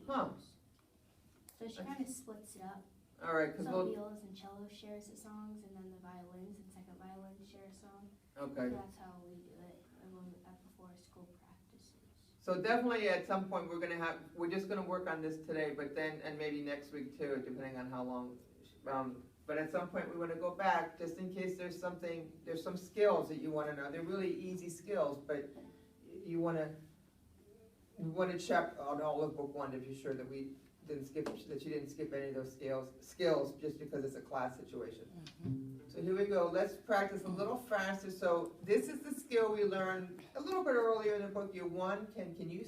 Huh. So she kind of splits it up. All right, because So violas and cello shares the songs, and then the violins and second violins share a song. okay. That's how we do it before school practices. So definitely at some point we're just gonna work on this today, but then, and maybe next week too, depending on how long. But at some point we wanna go back, just in case there's some skills that you wanna know. They're really easy skills, but you wanna check on all of book one to be sure that you didn't skip any of those skills just because it's a class situation. So here we go. Let's practice a little faster. So this is the skill we learned a little bit earlier in the book. Your one, can you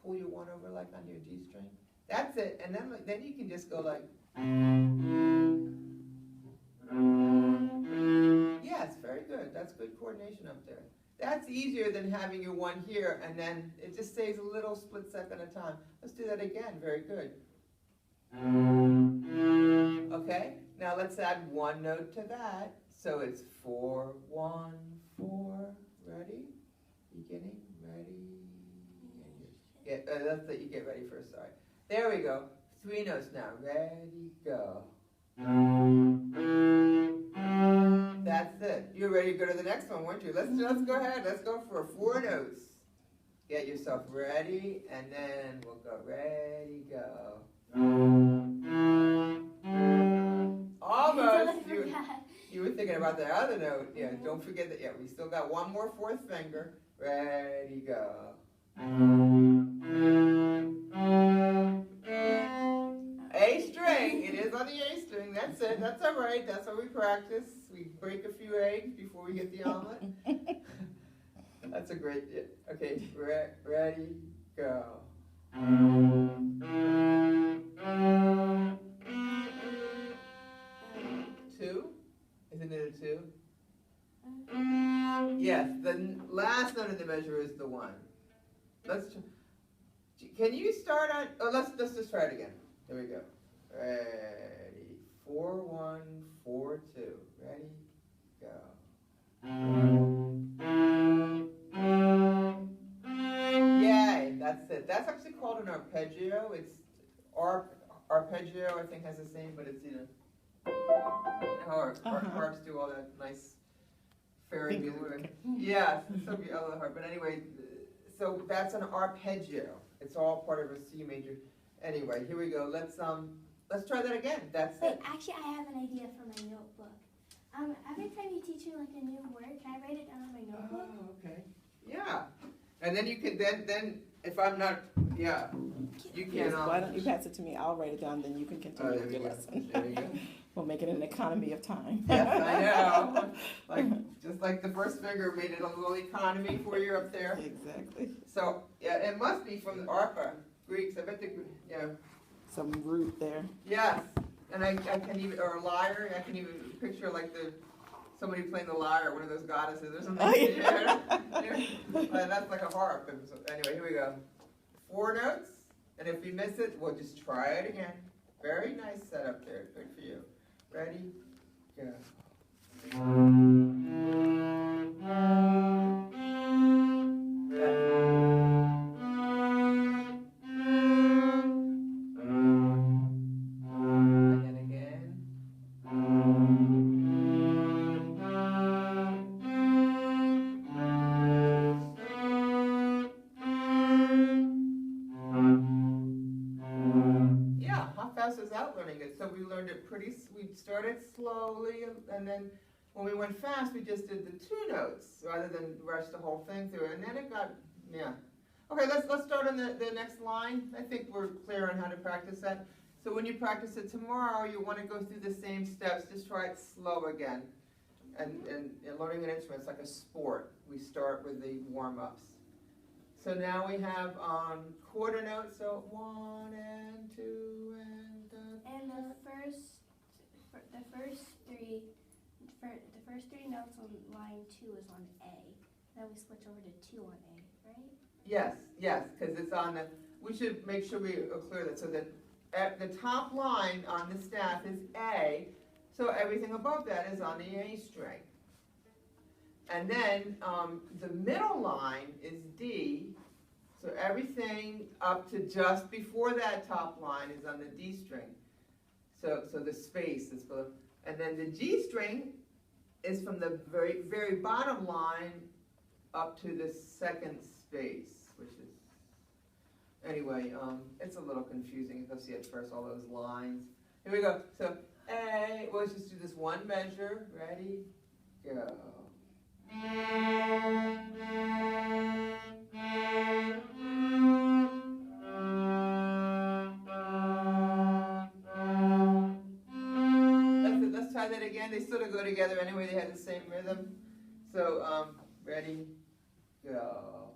pull your one over like on your G string? That's it. And then you can just go like. Yes, very good. That's good coordination up there. That's easier than having your one here, and then it just saves a little split second at a time. Let's do that again. Very good. Okay, now let's add one note to that. So it's 4, 1, 4. Ready? Beginning. Ready. Let's let you get ready first. Sorry. There we go. 3 notes now. Ready. Go. That's it. You're ready to go to the next one, weren't you? Let's go ahead. Let's go for 4 notes. Get yourself ready, and then we'll go. Ready. Go. Almost. You were thinking about the other note. Yeah, don't forget that. Yeah, we still got one more 4th finger. Ready, go. A string. It is on the A string. That's it. That's all right. That's how we practice. We break a few eggs before we get the omelet. That's a great. Okay, ready, go. 2? Isn't it a 2? Yes, the last note of the measure is the 1. Can you start on, let's just try it again. Here we go. Ready, 4, 1, 4, 2. Ready, go. Yay, that's it. That's actually called an arpeggio. It's arpeggio, I think, has the same, but it's harps do all that nice fairy music. Yes, it's so beautiful. But anyway, so that's an arpeggio. It's all part of a C major. Anyway, here we go. Let's try that again. That's it. Actually, I have an idea for my notebook. Every time you teach me like a new word, can I write it down on my notebook? Oh, okay. Yeah. And then you can then if I'm not, yeah, you can. Why don't you pass it to me? I'll write it down, then you can continue with your lesson. There you go. We'll make it an economy of time. Yes, I know. Just like the first finger made it a little economy for you up there. Exactly. So yeah, it must be from the ARPA Greeks. I bet some root there. Yes, and I can even, or a lyre. I can even picture like somebody playing the lyre, one of those goddesses or something. Oh, yeah. That's like a harp. Anyway, here we go. 4 notes, and if we miss it, we'll just try it again. Very nice setup there. Good for you. Ready? Go. We started slowly, and then when we went fast, we just did the 2 notes rather than rush the whole thing through. And then it got, yeah. Okay, let's start on the next line. I think we're clear on how to practice that. So when you practice it tomorrow, you want to go through the same steps. Just try it slow again. And learning an instrument is like a sport. We start with the warm-ups. So now we have quarter notes. So 1 and 2 and the first three notes on line 2 is on A. Then we switch over to 2 on A, right? Yes, because it's on the. We should make sure we are clear that so that at the top line on the staff is A, so everything above that is on the A string. And then the middle line is D, So everything up to just before that top line is on the D string. So the space is for, and then the G string is from the very bottom line up to the second space, which is, anyway, it's a little confusing if I see at first all those lines. Here we go. So A, well, let's just do this one measure. Ready? Go. Let's try that again. They sort of go together anyway. They have the same rhythm. So, ready? Go.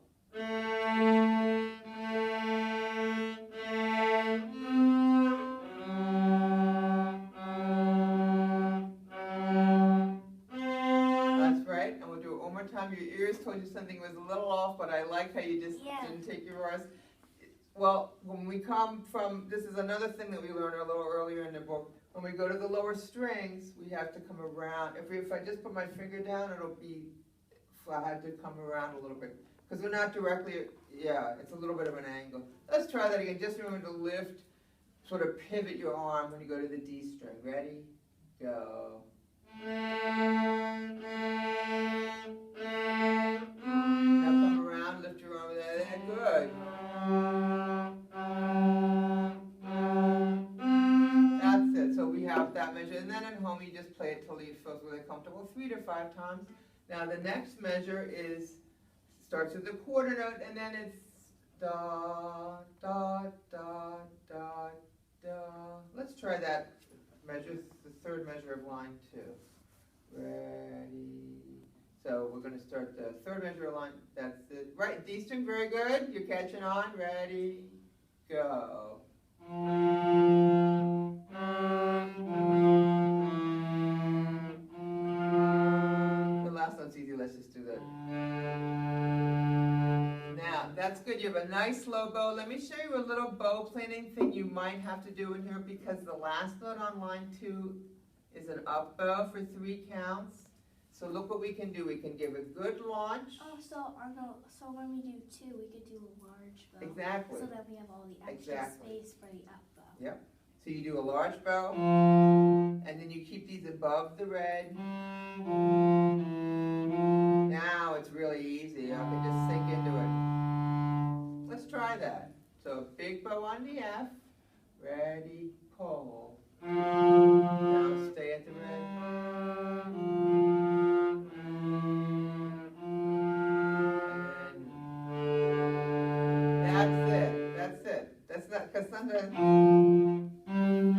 Your ears told you something was a little off, but I like how you just didn't take your R's. Well, when we come from, this is another thing that we learned a little earlier in the book. When we go to the lower strings, we have to come around. If I just put my finger down, it'll be, I have to come around a little bit. Because we're not directly, it's a little bit of an angle. Let's try that again. Just remember to lift, sort of pivot your arm when you go to the D string. Ready? Go. Now come around, lift your arm there. Good. That's it. So we have that measure. And then at home you just play it till you feel really comfortable 3 to 5 times. Now the next measure starts with the quarter note, and then it's da, da, da, da, da. Let's try that measure, the third measure of line 2. Ready? So we're going to start the third measure of line. That's it. Right, D string, very good. You're catching on. Ready? Go. The last one's easy. Let's just do that. Now, that's good. You have a nice slow bow. Let me show you a little bow planning thing you might have to do in here, because the last note on line 2 is an up bow for 3 counts. So look what we can do. We can give a good launch. Oh, so when we do 2, we could do a large bow. Exactly. So that we have all the extra space for the up bow. Yep. So you do a large bow, and then you keep these above the red. Now it's really easy. You can just sink into it. Let's try that. So big bow on the F. Ready, pull. Now stay at the red. And that's it. That's not, because sometimes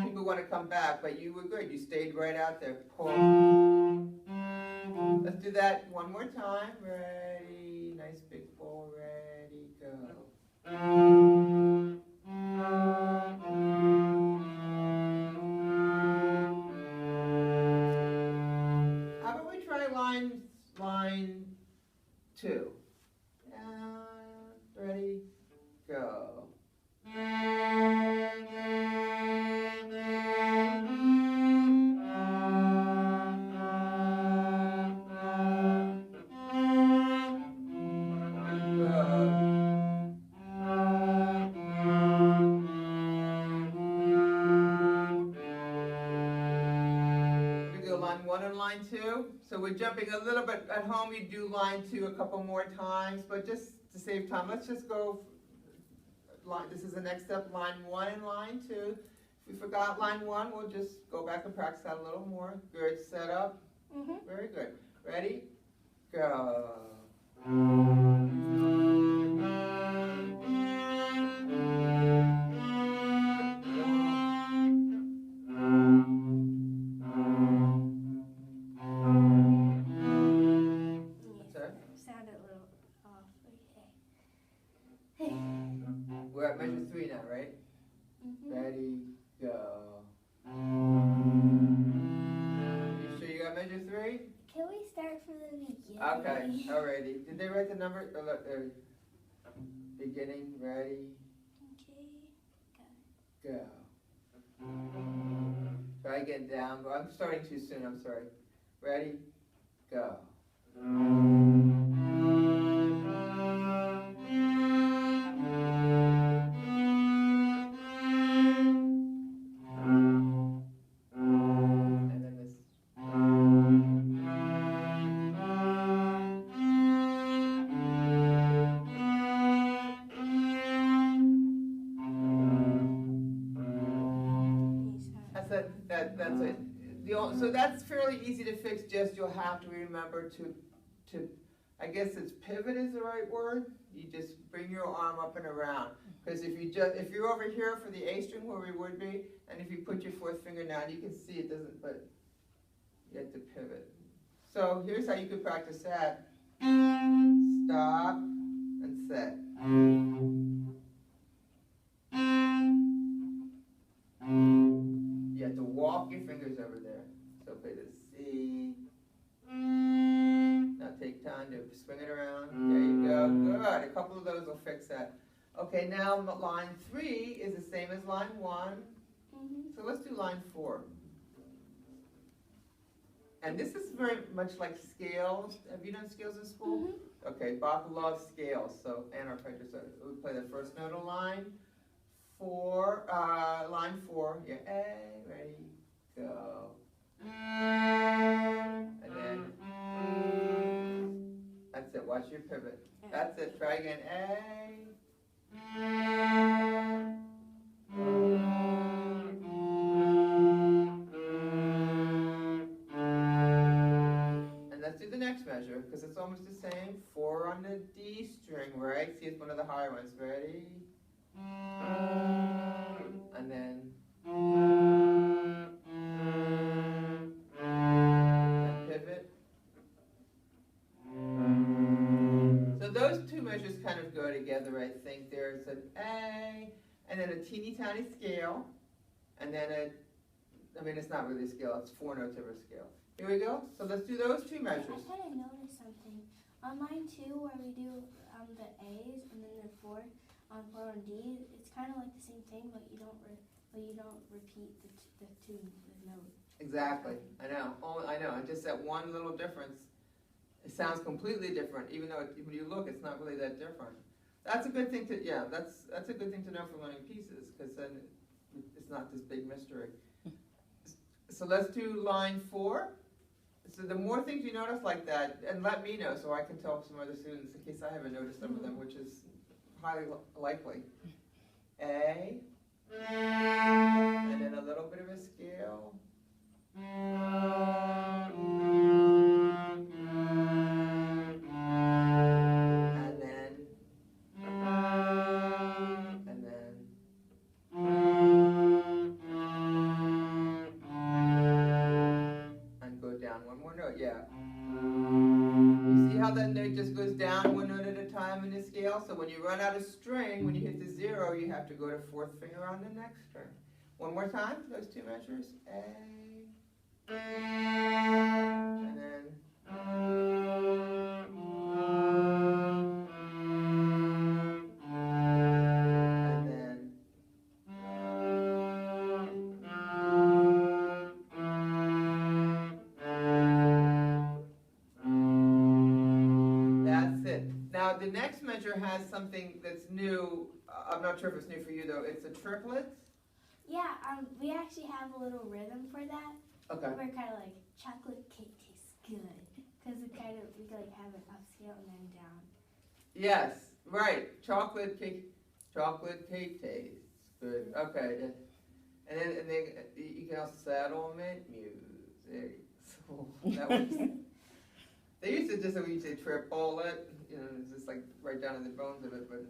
people want to come back, but you were good. You stayed right out there. Pull. Let's do that one more time. Ready, nice big pull. Ready, go. How about we try line 2? Ready, go. Line 1 and line 2. So we're jumping a little bit. At home you do line 2 a couple more times, but just to save time, let's just go. This is the next step, line 1 and line 2. If we forgot line 1, we'll just go back and practice that a little more. Good, set up. Very good. Ready? Go. Sounded a little off. Okay. We're at measure 3 now, right? Ready, go. You sure you got measure 3? Can we start from the beginning? Okay, alrighty. Did they write the number? Beginning, ready, Okay. go. Try again down. I'm starting too soon, I'm sorry. Ready, go. that's it. So that's fairly easy to fix, just you'll have to remember to, I guess it's pivot is the right word? You just bring your arm up and around. Because if you're over here for the A string where we would be, and if you put your fourth finger down, you can see it doesn't, but you have to pivot. So here's how you could practice that. Stop and set. You have to walk your fingers over there. So play the C. Now take time to swing it around. There you go. Good. A couple of those will fix that. Okay, now line 3 is the same as line 1. So let's do line 4. And this is very much like scales. Have you done scales in school? Okay, Bach loves scales. So Anna practice. We play the first note of line 4. Line 4. Yeah, A, ready, go. And then that's it. Watch your pivot. That's it. Try again. A. And let's do the next measure because it's almost the same. 4 on the D string, right? See, it's one of the higher ones. Ready? And then pivot. So those two measures kind of go together, I think. There's an A, and then a teeny tiny scale, and then I mean, it's not really a scale, it's 4 notes over a scale. Here we go. So let's do those two measures. I kind of noticed something. On line 2, where we do the A's and then the 4 on D, it's kind of like the same thing, but you don't repeat the note. Exactly. I know. Oh, I know. Just that one little difference. It sounds completely different, even though when you look, it's not really that different. That's a good thing to that's a good thing to know for learning pieces, because then it's not this big mystery. So let's do line 4. So the more things you notice like that, and let me know so I can tell some other students in case I haven't noticed some of them, which is highly likely. A, and then a little bit of a scale. And go down one more note, yeah. You see how that note just goes down one note at a time in the scale? So when you run out of string, when you hit the 0, you have to go to 4th finger on the next string. One more time, those two measures. A, and then that's it. Now the next measure has something that's new. I'm not sure if it's new for you though. It's a triplet. Yeah, we actually have a little rhythm for that. Okay. We're kind of like chocolate cake tastes good because we like have an upscale and then down. Yes, right. Chocolate cake tastes good. Okay. And then you can also settlement music. So that was. They used to just when you say triple it, it's just like right down in the bones of it. But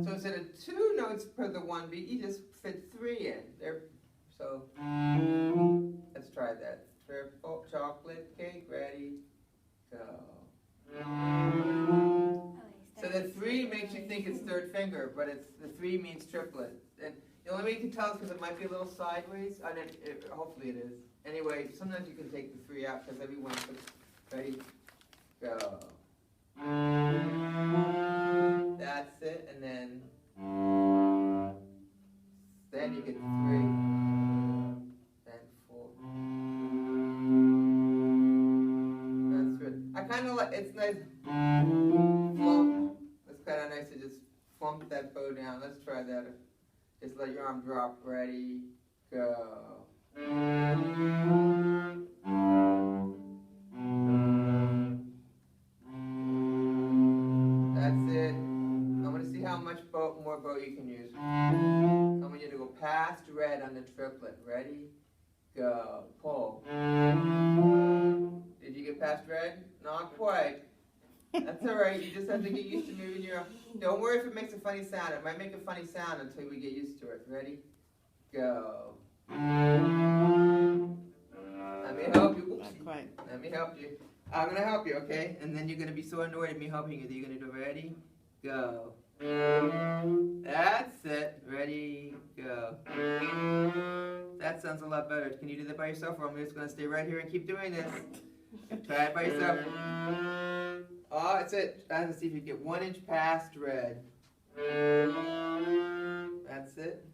so instead of 2 notes per the 1 beat, you just fit 3 in there. So let's try that. Triple chocolate cake, ready, go. So the 3 makes you think it's 3rd finger, but the 3 means triplet. And the only way you can tell is because it might be a little sideways. Hopefully it is. Anyway, sometimes you can take the 3 out because everyone puts. Ready, go. That's it, and then you get 3, then 4. That's good. I kind of like, it's nice. Flump. It's kind of nice to just flump that bow down. Let's try that. Just let your arm drop. Ready, go. That's it. I'm going to see how much more bow you can use. I want you to go past red on the triplet. Ready? Go. Pull. Did you get past red? Not quite. That's all right. You just have to get used to moving your. Don't worry if it makes a funny sound. It might make a funny sound until we get used to it. Ready? Go. Let me help you. Oops. Not quite. Let me help you. I'm gonna help you, okay? And then you're gonna be so annoyed at me helping you that you're gonna do ready? Go. That's it. Ready? Go. That sounds a lot better. Can you do that by yourself, or I'm just gonna stay right here and keep doing this? Try it by yourself. Oh, that's it. I have to see if you get 1 inch past red. That's it.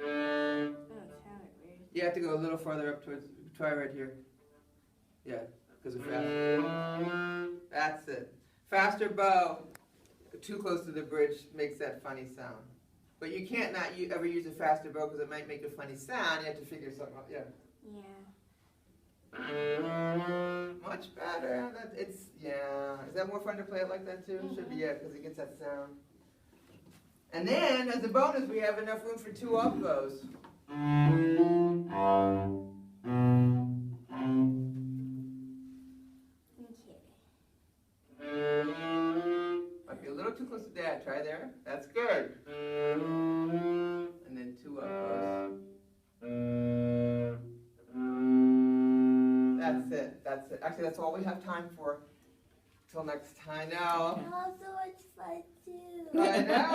Oh, it sounded weird. You have to go a little farther up towards. Try right here. Yeah, because of fast. That's it. Faster bow. Too close to the bridge makes that funny sound. But you can't not ever use a faster bow because it might make a funny sound. You have to figure something out. Yeah. Yeah. Much better. Yeah. Is that more fun to play it like that too? Should be, yeah, because it gets that sound. And then, as a bonus, we have enough room for 2 up bows. Might be a little too close to that. Try there. That's good. And then 2 up bows. That's it. That's it. Actually, that's all we have time for. Till next time now. Oh, so much fun too. I know.